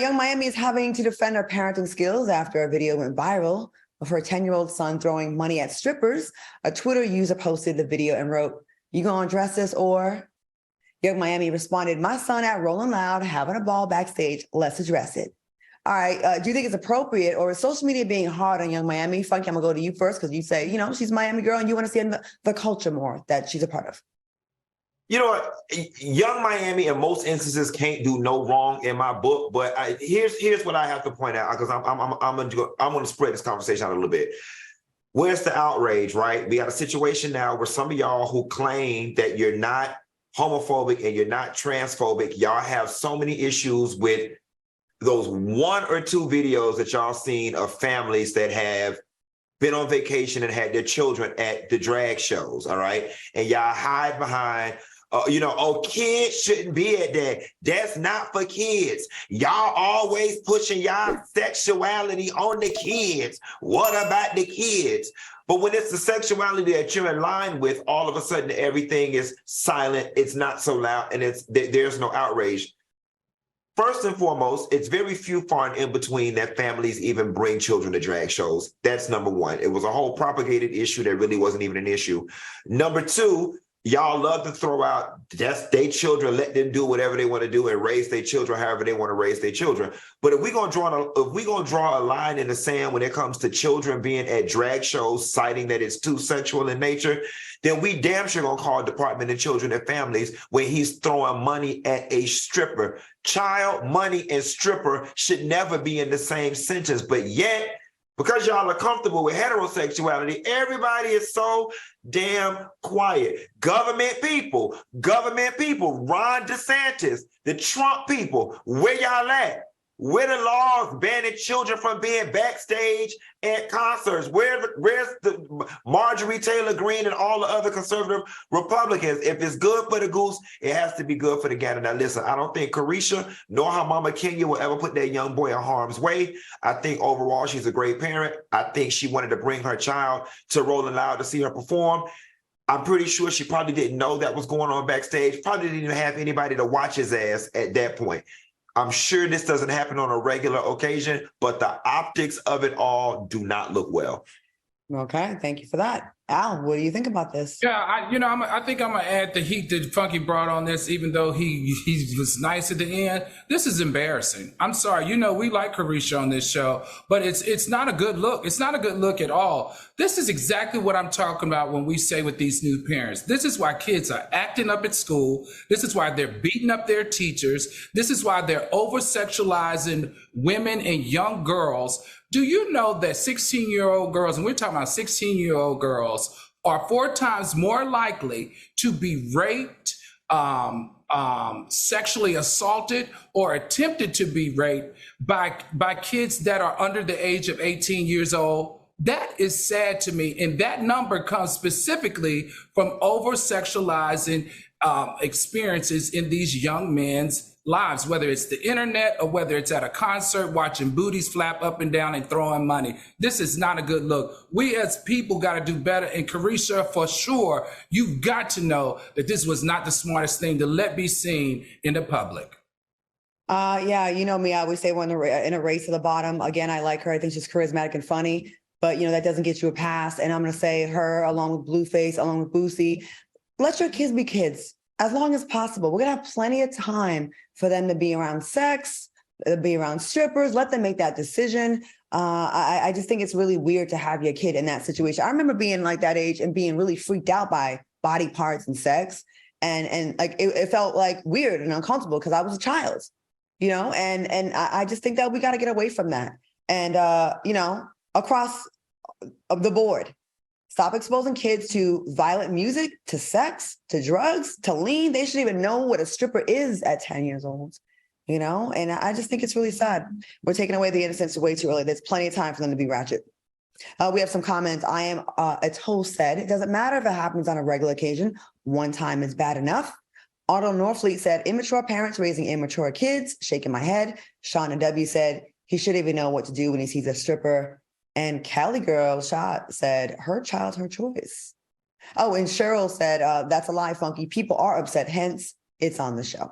Young Miami is having to defend her parenting skills after a video went viral of her 10-year-old son throwing money at strippers. A Twitter user posted the video and wrote, "You gonna address this or?" Young Miami responded, "My son at Rolling Loud, having a ball backstage. Let's address it." All right. Do you think it's appropriate, or is social media being hard on Young Miami? Funky, I'm gonna go to you first because you say, she's a Miami girl and you want to see the culture more that she's a part of. You know what? Young Miami in most instances can't do no wrong in my book, but here's what I have to point out, because I'm going to spread this conversation out a little bit. Where's the outrage, right? We got a situation now where some of y'all who claim that you're not homophobic and you're not transphobic, y'all have so many issues with those one or two videos that y'all seen of families that have been on vacation and had their children at the drag shows, all right? And y'all hide behind, kids shouldn't be at that. That's not for kids. Y'all always pushing y'all sexuality on the kids. What about the kids? But when it's the sexuality that you're in line with, all of a sudden everything is silent. It's not so loud, and there's no outrage. First and foremost, it's very few far and in between that families even bring children to drag shows. That's number one. It was a whole propagated issue that really wasn't even an issue. Number two, y'all love to throw out, that's their children, let them do whatever they want to do and raise their children however they want to raise their children. But if we're gonna draw a line in the sand when it comes to children being at drag shows, citing that it's too sexual in nature, then we damn sure gonna call Department of Children and Families when he's throwing money at a stripper. Child, money, and stripper should never be in the same sentence, but yet, because y'all are comfortable with heterosexuality, everybody is so damn quiet. Government people, Ron DeSantis, the Trump people, where y'all at? Where the laws banning children from being backstage at concerts? Where's the Marjorie Taylor Greene and all the other conservative Republicans? If it's good for the goose, it has to be good for the gander. Now, listen, I don't think Carisha nor her mama Kenya will ever put that young boy in harm's way. I think overall she's a great parent. I think she wanted to bring her child to Rolling Loud to see her perform. I'm pretty sure she probably didn't know that was going on backstage. Probably didn't even have anybody to watch his ass at that point. I'm sure this doesn't happen on a regular occasion, but the optics of it all do not look well. Okay, thank you for that. Al, what do you think about this? Yeah, I think I'm gonna add the heat that Funky brought on this, even though he was nice at the end. This is embarrassing. I'm sorry. We like Carisha on this show, but it's not a good look. It's not a good look at all. This is exactly what I'm talking about when we say with these new parents. This is why kids are acting up at school. This is why they're beating up their teachers. This is why they're over-sexualizing women and young girls. Do you know that 16-year-old girls, and we're talking about 16-year-old girls, are 4 times more likely to be raped, sexually assaulted, or attempted to be raped by kids that are under the age of 18 years old? That is sad to me. And that number comes specifically from over-sexualizing experiences in these young men's lives, whether it's the internet or whether it's at a concert watching booties flap up and down and throwing money. This is not a good look. We as people got to do better. And Carisha, for sure, you've got to know that this was not the smartest thing to let be seen in the public. Yeah, you know me, I always say we're in a race to the bottom. Again, I like her. I think she's charismatic and funny, but that doesn't get you a pass. And I'm going to say her along with Blueface, along with Boosie, let your kids be kids as long as possible. We're going to have plenty of time for them to be around sex, be around strippers. Let them make that decision. I just think it's really weird to have your kid in that situation. I remember being like that age and being really freaked out by body parts and sex. And like, it felt like weird and uncomfortable because I was a child, and I just think that we got to get away from that. And, across the board, stop exposing kids to violent music, to sex, to drugs, to lean. They shouldn't even know what a stripper is at 10 years old, and I just think it's really sad. We're taking away the innocence way too early. There's plenty of time for them to be ratchet. We have some comments. I am a toast said, it doesn't matter if it happens on a regular occasion. One time is bad enough. Otto Norfleet said, immature parents raising immature kids, shaking my head. Shauna W said, he shouldn't even know what to do when he sees a stripper. And Cali Girl Shot said, her child, her choice. Oh, and Cheryl said, that's a lie, Funky. People are upset, hence it's on the show.